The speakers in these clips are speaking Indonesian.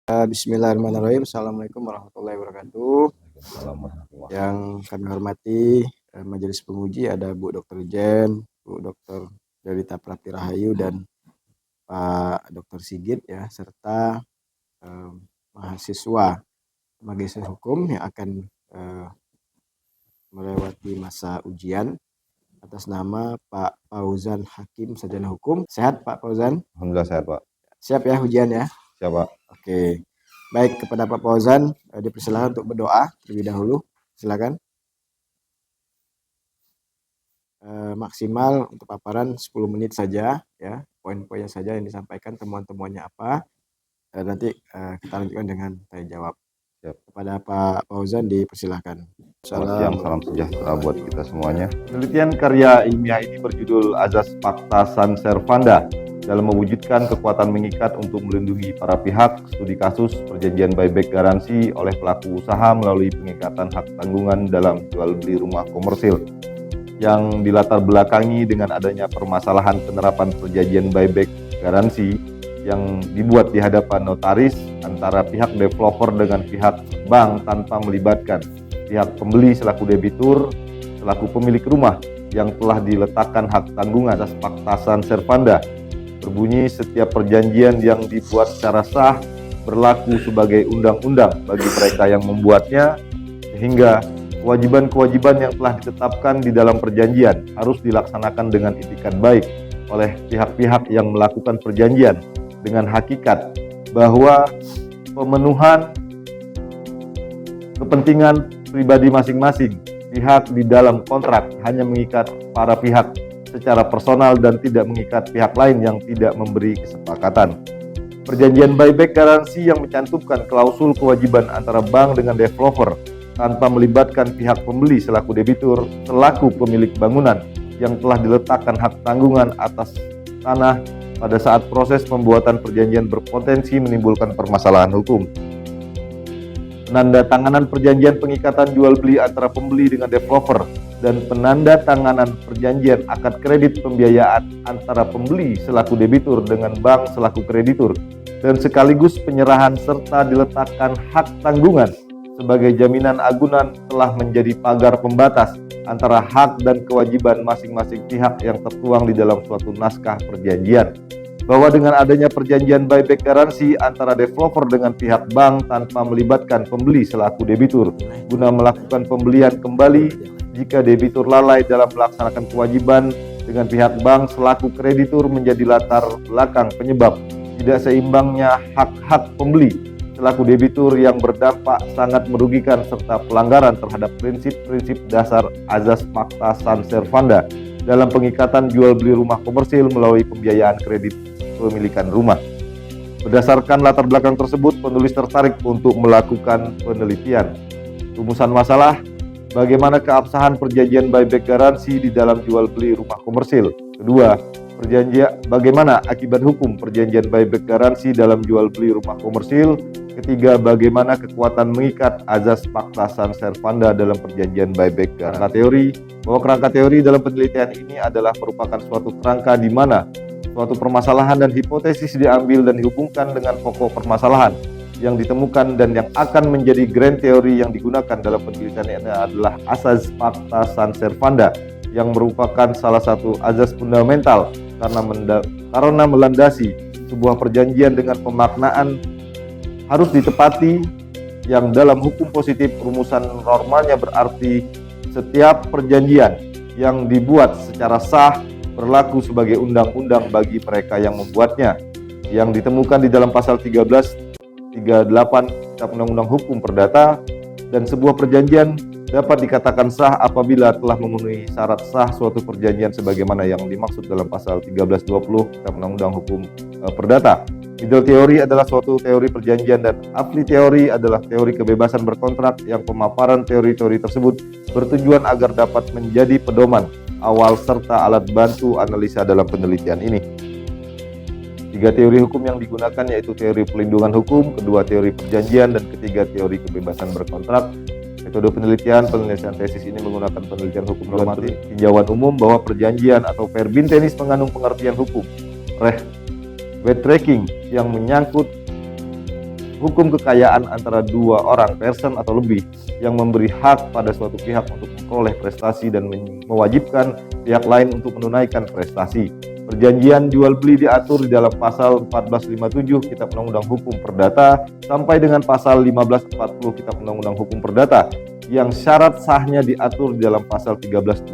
Bismillahirrahmanirrahim. Assalamualaikum warahmatullahi wabarakatuh. Yang kami hormati Majelis Penguji ada Bu Dr. Jen, Bu Dr. Delita Prati Rahayu dan Pak Dr. Sigit ya, serta mahasiswa Magister Hukum yang akan melewati masa ujian atas nama Pak Fauzan Hakim, Sarjana Hukum. Sehat Pak Fauzan? Alhamdulillah sehat Pak. Siap ya ujian ya? Siap Pak. Oke. Baik, kepada Pak Fauzan dipersilakan untuk berdoa terlebih dahulu. Silakan. Maksimal untuk paparan 10 menit saja ya. Poin-poinnya saja yang disampaikan, temuan-temuannya apa. Nanti kita lanjutkan dengan tanya jawab. Siap. Kepada Pak Fauzan dipersilakan. Selamat siang, salam sejahtera buat kita semuanya. Penelitian karya ilmiah ini berjudul Azas Pacta Sunt Servanda dalam mewujudkan kekuatan mengikat untuk melindungi para pihak, studi kasus perjanjian buyback garansi oleh pelaku usaha melalui pengikatan hak tanggungan dalam jual beli rumah komersil yang dilatar belakangi dengan adanya permasalahan penerapan perjanjian buyback garansi yang dibuat di hadapan notaris antara pihak developer dengan pihak bank tanpa melibatkan pihak pembeli selaku debitur selaku pemilik rumah yang telah diletakkan hak tanggungan atas Pacta Sunt Servanda. Berbunyi setiap perjanjian yang dibuat secara sah berlaku sebagai undang-undang bagi mereka yang membuatnya, sehingga kewajiban-kewajiban yang telah ditetapkan di dalam perjanjian harus dilaksanakan dengan itikat baik oleh pihak-pihak yang melakukan perjanjian dengan hakikat bahwa pemenuhan kepentingan pribadi masing-masing pihak di dalam kontrak hanya mengikat para pihak secara personal dan tidak mengikat pihak lain yang tidak memberi kesepakatan. Perjanjian buyback garansi yang mencantumkan klausul kewajiban antara bank dengan developer tanpa melibatkan pihak pembeli selaku debitur selaku pemilik bangunan yang telah diletakkan hak tanggungan atas tanah pada saat proses pembuatan perjanjian berpotensi menimbulkan permasalahan hukum. Penandatanganan perjanjian pengikatan jual beli antara pembeli dengan developer dan penandatanganan perjanjian akad kredit pembiayaan antara pembeli selaku debitur dengan bank selaku kreditur dan sekaligus penyerahan serta diletakkan hak tanggungan sebagai jaminan agunan telah menjadi pagar pembatas antara hak dan kewajiban masing-masing pihak yang tertuang di dalam suatu naskah perjanjian. Bahwa dengan adanya perjanjian buyback garansi antara developer dengan pihak bank tanpa melibatkan pembeli selaku debitur guna melakukan pembelian kembali jika debitur lalai dalam melaksanakan kewajiban dengan pihak bank selaku kreditur menjadi latar belakang penyebab tidak seimbangnya hak-hak pembeli selaku debitur yang berdampak sangat merugikan serta pelanggaran terhadap prinsip-prinsip dasar azas Pacta Sunt Servanda dalam pengikatan jual beli rumah komersil melalui pembiayaan kredit pemilikan rumah. Berdasarkan latar belakang tersebut, penulis tertarik untuk melakukan penelitian. Rumusan masalah, bagaimana keabsahan perjanjian buyback garansi di dalam jual beli rumah komersil. Kedua, bagaimana akibat hukum perjanjian buyback garansi dalam jual beli rumah komersil. Ketiga, bagaimana kekuatan mengikat azas Pacta Sunt Servanda dalam perjanjian buyback garansi. Kerangka teori, bahwa kerangka teori dalam penelitian ini adalah merupakan suatu kerangka di mana suatu permasalahan dan hipotesis diambil dan dihubungkan dengan pokok permasalahan yang ditemukan dan yang akan menjadi grand teori yang digunakan dalam penelitian ini adalah asas Pacta Sunt Servanda yang merupakan salah satu azas fundamental karena melandasi sebuah perjanjian dengan pemaknaan harus ditepati yang dalam hukum positif rumusan normalnya berarti setiap perjanjian yang dibuat secara sah berlaku sebagai undang-undang bagi mereka yang membuatnya yang ditemukan di dalam pasal 1338 Kitab Undang-Undang Hukum Perdata dan sebuah perjanjian dapat dikatakan sah apabila telah memenuhi syarat sah suatu perjanjian sebagaimana yang dimaksud dalam pasal 1320 Kitab Undang-Undang Hukum Perdata. Middle teori adalah suatu teori perjanjian dan apli teori adalah teori kebebasan berkontrak yang pemaparan teori-teori tersebut bertujuan agar dapat menjadi pedoman awal serta alat bantu analisa dalam penelitian ini. Tiga teori hukum yang digunakan yaitu teori pelindungan hukum, kedua teori perjanjian, dan ketiga teori kebebasan berkontrak. Metode penelitian tesis ini menggunakan penelitian hukum normatif tinjauan umum bahwa perjanjian atau verbin tenis mengandung pengertian hukum. Weight tracking yang menyangkut hukum kekayaan antara dua orang, person atau lebih, yang memberi hak pada suatu pihak untuk memperoleh prestasi dan mewajibkan pihak lain untuk menunaikan prestasi. Perjanjian jual beli diatur di dalam pasal 1457 Kitab Undang-Undang Hukum Perdata sampai dengan pasal 1540 Kitab Undang-Undang Hukum Perdata, yang syarat sahnya diatur di dalam pasal 1320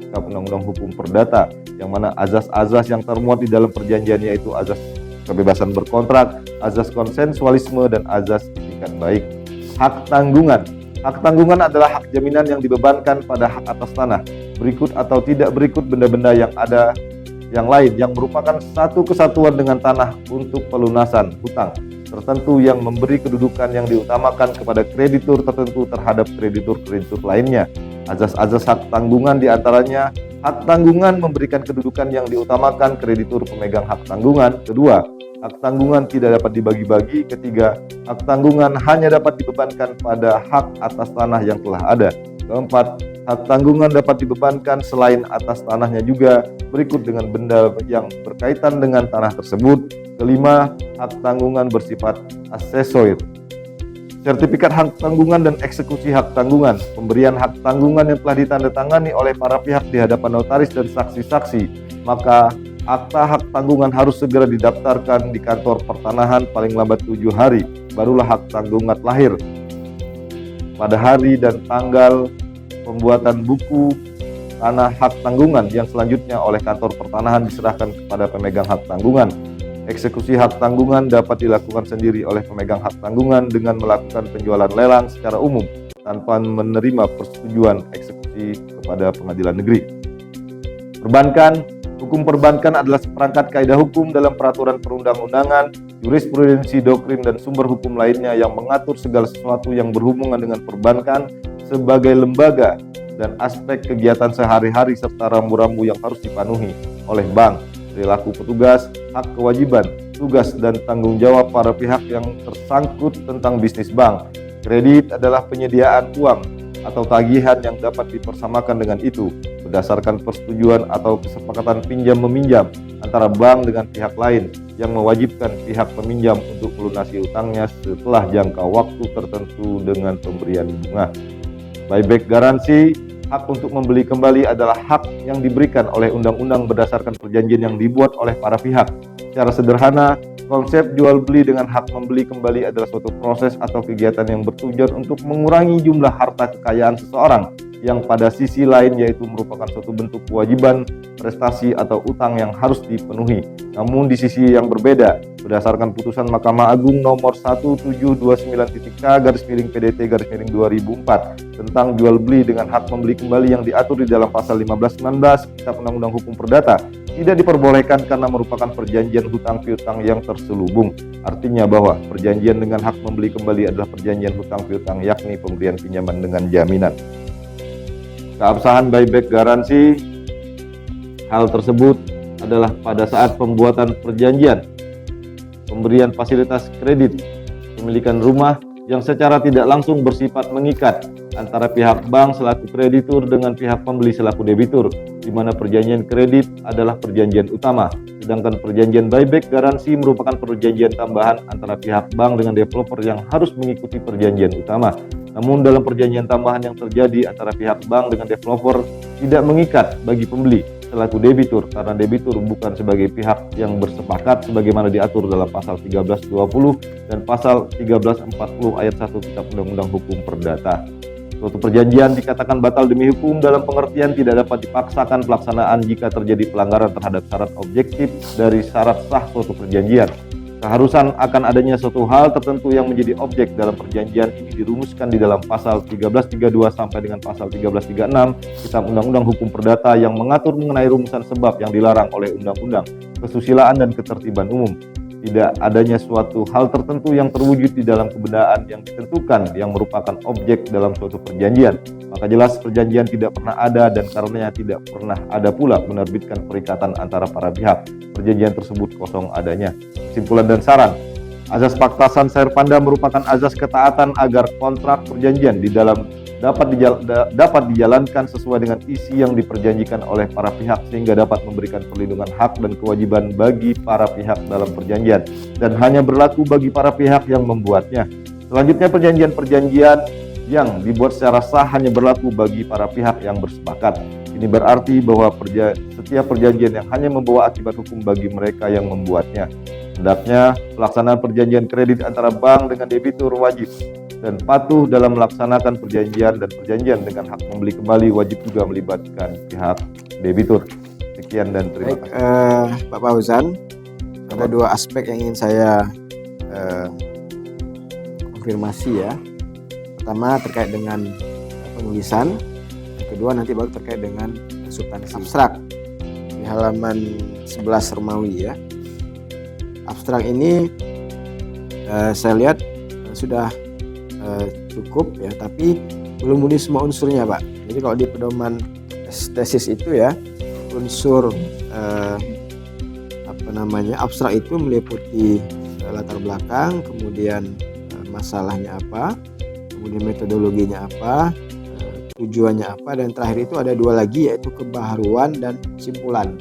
Kitab Undang-Undang Hukum Perdata, yang mana azas-azas yang termuat di dalam perjanjian yaitu azas kebebasan berkontrak, azas konsensualisme, dan azas itikat baik. Hak tanggungan. Hak tanggungan adalah hak jaminan yang dibebankan pada hak atas tanah, berikut atau tidak berikut benda-benda yang ada yang lain yang merupakan satu kesatuan dengan tanah untuk pelunasan hutang tertentu yang memberi kedudukan yang diutamakan kepada kreditur tertentu terhadap kreditur-kreditur lainnya. Azas-azas hak tanggungan diantaranya: hak tanggungan memberikan kedudukan yang diutamakan kreditur pemegang hak tanggungan. Kedua, hak tanggungan tidak dapat dibagi-bagi. Ketiga, hak tanggungan hanya dapat dibebankan pada hak atas tanah yang telah ada. Keempat, hak tanggungan dapat dibebankan selain atas tanahnya juga, berikut dengan benda yang berkaitan dengan tanah tersebut. Kelima, hak tanggungan bersifat aksesoris. Sertifikat hak tanggungan dan eksekusi hak tanggungan. Pemberian hak tanggungan yang telah ditandatangani oleh para pihak di hadapan notaris dan saksi-saksi, maka akta hak tanggungan harus segera didaftarkan di kantor pertanahan paling lambat 7 hari. Barulah hak tanggungan lahir. Pada hari dan tanggal pembuatan buku tanah hak tanggungan yang selanjutnya oleh kantor pertanahan diserahkan kepada pemegang hak tanggungan. Eksekusi hak tanggungan dapat dilakukan sendiri oleh pemegang hak tanggungan dengan melakukan penjualan lelang secara umum tanpa menerima persetujuan eksekusi kepada pengadilan negeri. Perbankan. Hukum perbankan adalah seperangkat kaidah hukum dalam peraturan perundang-undangan, jurisprudensi, doktrin, dan sumber hukum lainnya yang mengatur segala sesuatu yang berhubungan dengan perbankan sebagai lembaga dan aspek kegiatan sehari-hari serta rambu-rambu yang harus dipenuhi oleh bank, perilaku petugas, hak kewajiban, tugas, dan tanggung jawab para pihak yang tersangkut tentang bisnis bank. Kredit adalah penyediaan uang atau tagihan yang dapat dipersamakan dengan itu berdasarkan persetujuan atau kesepakatan pinjam-meminjam antara bank dengan pihak lain yang mewajibkan pihak peminjam untuk melunasi utangnya setelah jangka waktu tertentu dengan pemberian bunga. Buyback garansi. Hak untuk membeli kembali adalah hak yang diberikan oleh undang-undang berdasarkan perjanjian yang dibuat oleh para pihak. Secara sederhana, konsep jual beli dengan hak membeli kembali adalah suatu proses atau kegiatan yang bertujuan untuk mengurangi jumlah harta kekayaan seseorang yang pada sisi lain yaitu merupakan suatu bentuk kewajiban, prestasi, atau utang yang harus dipenuhi. Namun di sisi yang berbeda, berdasarkan putusan Mahkamah Agung nomor 1729-PDT-2004 tentang jual beli dengan hak membeli kembali yang diatur di dalam pasal 1519 Kitab Undang-Undang Hukum Perdata, tidak diperbolehkan karena merupakan perjanjian hutang piutang yang terselubung. Artinya bahwa perjanjian dengan hak membeli kembali adalah perjanjian hutang piutang, yakni pemberian pinjaman dengan jaminan. Keabsahan buyback garansi. Hal tersebut adalah pada saat pembuatan perjanjian, pemberian fasilitas kredit, pemilikan rumah yang secara tidak langsung bersifat mengikat antara pihak bank selaku kreditur dengan pihak pembeli selaku debitur, di mana perjanjian kredit adalah perjanjian utama, sedangkan perjanjian buyback garansi merupakan perjanjian tambahan antara pihak bank dengan developer yang harus mengikuti perjanjian utama. Namun dalam perjanjian tambahan yang terjadi antara pihak bank dengan developer tidak mengikat bagi pembeli selaku debitur, karena debitur bukan sebagai pihak yang bersepakat sebagaimana diatur dalam pasal 1320 dan pasal 1340 ayat 1 Kitab Undang-Undang Hukum Perdata. Suatu perjanjian dikatakan batal demi hukum dalam pengertian tidak dapat dipaksakan pelaksanaan jika terjadi pelanggaran terhadap syarat objektif dari syarat sah suatu perjanjian. Keharusan akan adanya suatu hal tertentu yang menjadi objek dalam perjanjian ini dirumuskan di dalam pasal 1332 sampai dengan pasal 1336 Kitab Undang-Undang Hukum Perdata yang mengatur mengenai rumusan sebab yang dilarang oleh undang-undang, kesusilaan, dan ketertiban umum. Tidak adanya suatu hal tertentu yang terwujud di dalam kebenaran yang ditentukan yang merupakan objek dalam suatu perjanjian, maka jelas perjanjian tidak pernah ada dan karenanya tidak pernah ada pula menerbitkan perikatan antara para pihak. Perjanjian tersebut kosong adanya. Kesimpulan dan saran. Azas Pakta San Serpanda merupakan azas ketaatan agar kontrak perjanjian dapat dijalankan sesuai dengan isi yang diperjanjikan oleh para pihak sehingga dapat memberikan perlindungan hak dan kewajiban bagi para pihak dalam perjanjian dan hanya berlaku bagi para pihak yang membuatnya. Selanjutnya, perjanjian-perjanjian yang dibuat secara sah hanya berlaku bagi para pihak yang bersepakat. Ini berarti bahwa setiap perjanjian yang hanya membawa akibat hukum bagi mereka yang membuatnya. Hendaknya pelaksanaan perjanjian kredit antara bank dengan debitur wajib dan patuh dalam melaksanakan perjanjian, dan perjanjian dengan hak membeli kembali wajib juga melibatkan pihak debitur. Sekian dan terima kasih. Pak Fauzan, ada dua aspek yang ingin saya konfirmasi ya. Pertama terkait dengan penulisan, yang kedua nanti baru terkait dengan substansi. Abstrak di halaman 11 Romawi ya. Abstrak ini saya lihat sudah cukup ya, tapi belum memenuhi semua unsurnya Pak. Jadi kalau di pedoman tesis itu ya, unsur abstrak itu meliputi latar belakang, kemudian masalahnya apa, kemudian metodologinya apa, tujuannya apa, dan terakhir itu ada dua lagi yaitu kebaharuan dan kesimpulan.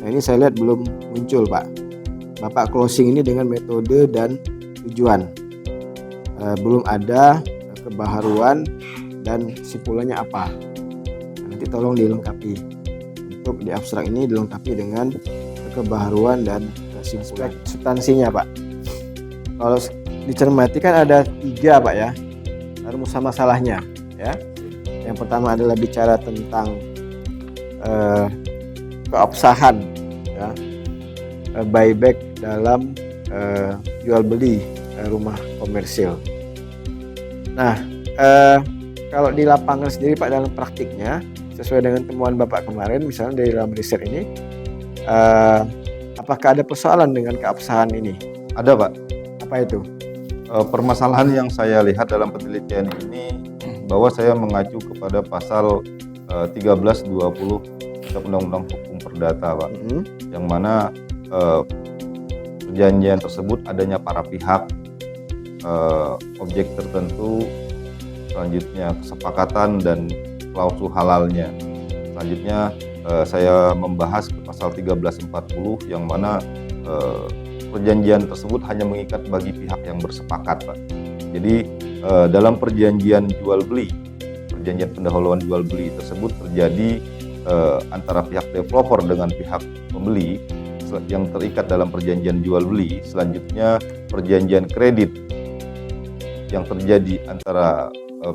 Nah ini saya lihat belum muncul Pak. Bapak closing ini dengan metode dan tujuan. Belum ada kebaharuan dan kesimpulannya apa. Nanti tolong dilengkapi. Untuk di abstrak ini dilengkapi dengan kebaharuan dan kesimpulan. Substansinya Pak. Kalau dicermati kan ada 3 Pak ya, rumus masalahnya ya. Yang pertama adalah bicara tentang keabsahan ya, buyback dalam jual beli rumah komersil. Nah, kalau di lapangan sendiri Pak, dalam praktiknya sesuai dengan temuan Bapak kemarin, misalnya dari dalam riset ini, apakah ada persoalan dengan keabsahan ini? Ada Pak. Apa itu? Permasalahan yang saya lihat dalam penelitian ini bahwa saya mengacu kepada pasal 13, 20 Kitab Undang-Undang Hukum Perdata Pak, yang mana perjanjian tersebut adanya para pihak, objek tertentu, selanjutnya kesepakatan dan klausul halalnya. Selanjutnya saya membahas ke pasal 1340 yang mana perjanjian tersebut hanya mengikat bagi pihak yang bersepakat Pak. Jadi dalam perjanjian jual beli, perjanjian pendahuluan jual beli tersebut terjadi antara pihak developer dengan pihak pembeli yang terikat dalam perjanjian jual beli. Selanjutnya perjanjian kredit yang terjadi antara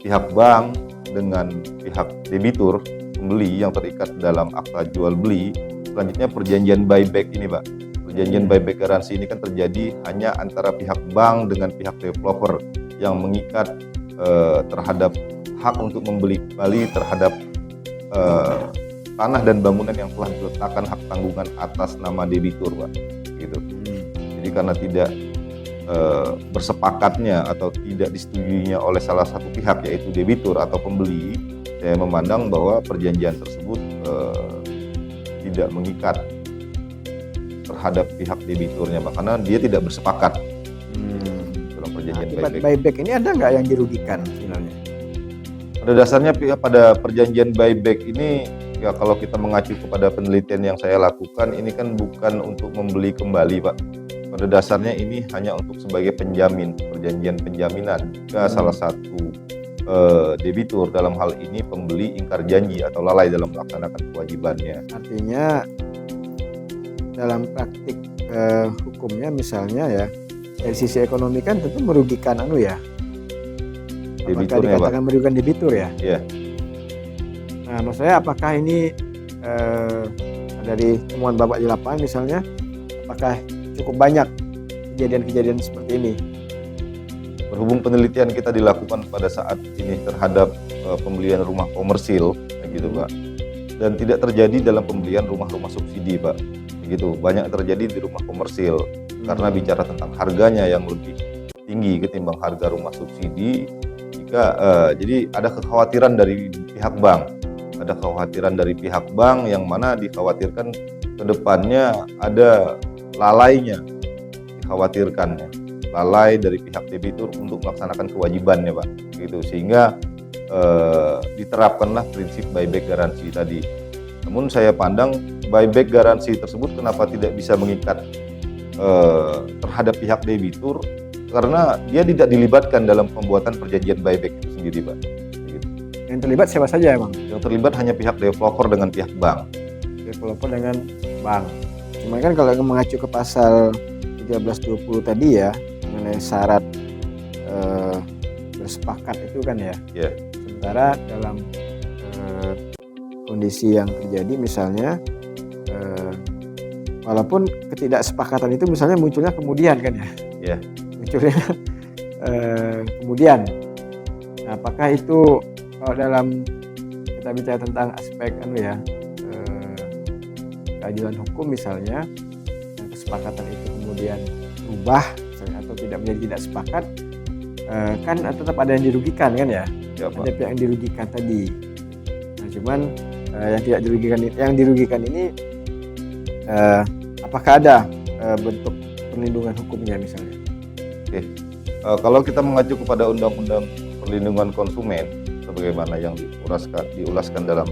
pihak bank dengan pihak debitur pembeli yang terikat dalam akta jual beli. Selanjutnya perjanjian buyback ini Pak. Perjanjian buyback garansi ini kan terjadi hanya antara pihak bank dengan pihak developer yang mengikat terhadap hak untuk membeli kembali terhadap tanah dan bangunan yang telah diletakkan hak tanggungan atas nama debitur Pak. Gitu. Jadi karena tidak bersepakatnya atau tidak disetujuinya oleh salah satu pihak yaitu debitur atau pembeli, saya memandang bahwa perjanjian tersebut tidak mengikat terhadap pihak debiturnya Pak, karena dia tidak bersepakat dalam perjanjian buyback ini ada nggak yang dirugikan sebenarnya? Pada dasarnya pada perjanjian buyback ini ya, kalau kita mengacu kepada penelitian yang saya lakukan, ini kan bukan untuk membeli kembali Pak. Pada dasarnya ini hanya untuk sebagai penjamin, perjanjian penjaminan jika salah satu debitur, dalam hal ini pembeli, ingkar janji atau lalai dalam melaksanakan kewajibannya. Artinya dalam praktik hukumnya misalnya ya, dari sisi ekonomi kan tentu merugikan ya. Apakah dikatakan merugikan debitur ya? Iya. Nah, maksud saya apakah ini dari temuan Bapak di lapangan misalnya, apakah cukup banyak kejadian-kejadian seperti ini? Berhubung penelitian kita dilakukan pada saat ini terhadap pembelian rumah komersil, gitu Pak, dan tidak terjadi dalam pembelian rumah-rumah subsidi Pak, begitu. Banyak terjadi di rumah komersil karena bicara tentang harganya yang lebih tinggi ketimbang harga rumah subsidi. Jadi ada kekhawatiran dari pihak bank, yang mana dikhawatirkan ke depannya ada lalainya, lalai dari pihak debitur untuk melaksanakan kewajibannya Pak, gitu. Sehingga diterapkanlah prinsip buyback garansi tadi. Namun saya pandang buyback garansi tersebut kenapa tidak bisa mengikat terhadap pihak debitur, karena dia tidak dilibatkan dalam pembuatan perjanjian buyback itu sendiri, Pak. Gitu. Yang terlibat siapa saja emang? Yang terlibat hanya pihak developer dengan pihak bank. Developer dengan bank. Cuma kan kalau mengacu ke pasal 1320 tadi ya, mengenai syarat bersepakat itu kan ya. Ya. Sementara dalam kondisi yang terjadi misalnya walaupun ketidaksepakatan itu misalnya munculnya kemudian kan ya. Ya. Munculnya kemudian. Nah, apakah itu kalau dalam kita bicara tentang aspek keadilan hukum misalnya, kesepakatan itu kemudian berubah misalnya, atau tidak menjadi tidak sepakat, kan tetap ada yang dirugikan kan ya, Ya, Pak. ada pihak yang dirugikan tadi. Nah, cuman yang dirugikan ini apakah ada bentuk perlindungan hukumnya misalnya? Oke. Kalau kita mengacu kepada Undang-Undang Perlindungan Konsumen sebagaimana yang diulaskan dalam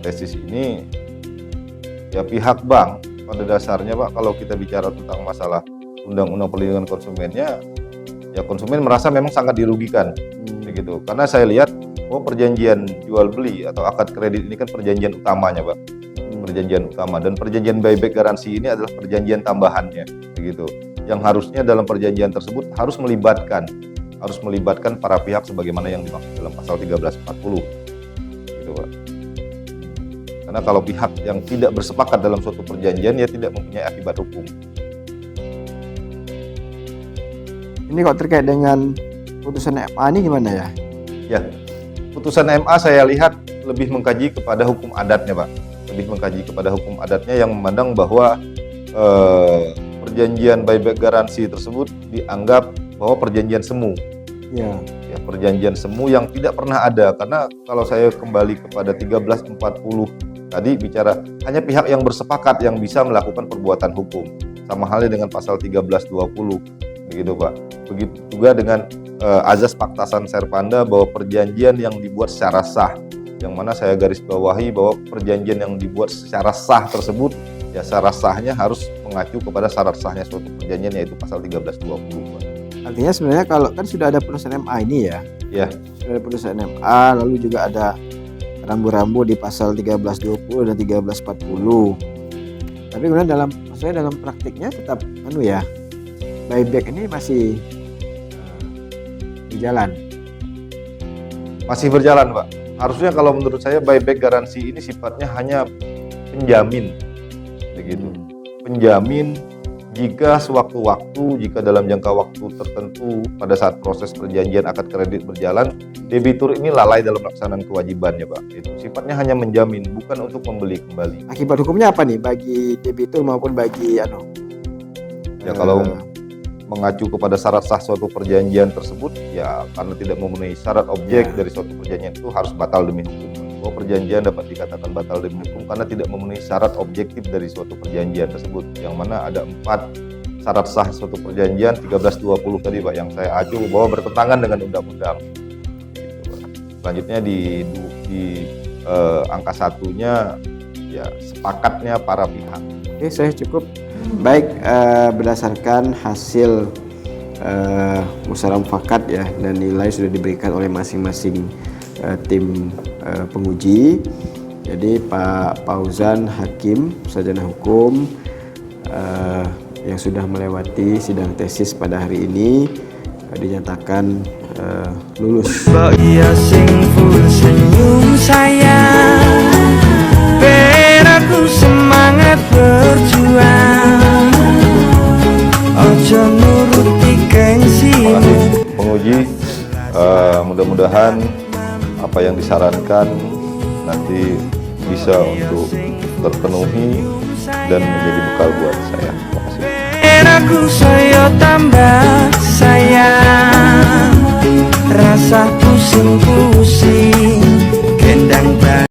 tesis ini, ya pihak bank pada dasarnya, Pak, kalau kita bicara tentang masalah Undang-Undang Perlindungan Konsumennya, ya konsumen merasa memang sangat dirugikan, begitu. Karena saya lihat bahwa perjanjian jual beli atau akad kredit ini kan perjanjian utamanya, Pak, perjanjian utama, dan perjanjian buyback garansi ini adalah perjanjian tambahannya, begitu. Yang harusnya dalam perjanjian tersebut harus melibatkan para pihak sebagaimana yang dimaksud dalam pasal 1340, gitu, Pak. Karena kalau pihak yang tidak bersepakat dalam suatu perjanjian, ya tidak mempunyai akibat hukum. Ini kok terkait dengan putusan MA ini gimana ya? Ya, putusan MA saya lihat lebih mengkaji kepada hukum adatnya, Pak. Lebih mengkaji kepada hukum adatnya yang memandang bahwa perjanjian buyback garansi tersebut dianggap bahwa perjanjian semu. Ya. Ya, perjanjian semu yang tidak pernah ada, karena kalau saya kembali kepada 1340 tadi bicara hanya pihak yang bersepakat yang bisa melakukan perbuatan hukum. Sama halnya dengan pasal 1320, begitu, Pak. Begitu juga dengan azas pacta sunt servanda, bahwa perjanjian yang dibuat secara sah, yang mana saya garis bawahi bahwa perjanjian yang dibuat secara sah tersebut, ya secara sahnya harus mengacu kepada syarat sahnya suatu perjanjian, yaitu pasal 1320, Pak. Artinya sebenarnya kalau kan sudah ada putusan MA ini ya. Ya. Sudah ada putusan MA, lalu juga ada rambu-rambu di pasal 1320 dan 1340. Tapi kemudian dalam praktiknya tetap buyback ini masih berjalan. Masih berjalan, Pak. Harusnya kalau menurut saya buyback garansi ini sifatnya hanya penjamin, begitu. Penjamin jika sewaktu-waktu, jika dalam jangka waktu tertentu pada saat proses perjanjian akad kredit berjalan, debitur ini lalai dalam pelaksanaan kewajibannya, Pak. Itu sifatnya hanya menjamin, bukan untuk membeli kembali. Akibat hukumnya apa nih bagi debitur maupun bagi Ya kalau mengacu kepada syarat sah suatu perjanjian tersebut, ya karena tidak memenuhi syarat objek dari suatu perjanjian itu harus batal demi hukum. Bahwa perjanjian dapat dikatakan batal demi hukum karena tidak memenuhi syarat objektif dari suatu perjanjian tersebut, yang mana ada 4 syarat sah suatu perjanjian 1320 tadi, Pak, yang saya acu bahwa bertentangan dengan undang-undang. Gitu, Pak. Selanjutnya di angka satunya, ya sepakatnya para pihak. Oke, saya cukup. Baik, berdasarkan hasil musyawarah mufakat ya, dan nilai sudah diberikan oleh masing-masing tim penguji. Jadi Pak Fauzan Hakim, sarjana hukum yang sudah melewati sidang tesis pada hari ini, dinyatakan lulus. Iya sing full senyum sayang, biar aku semangat berjuang, ojo nuruti gengsimu. Terima kasih penguji, mudah-mudahan apa yang disarankan nanti bisa untuk terpenuhi dan menjadi bekal buat saya. Terima kasih. Biar aku saya tambah sayang, rasa pusing-pusing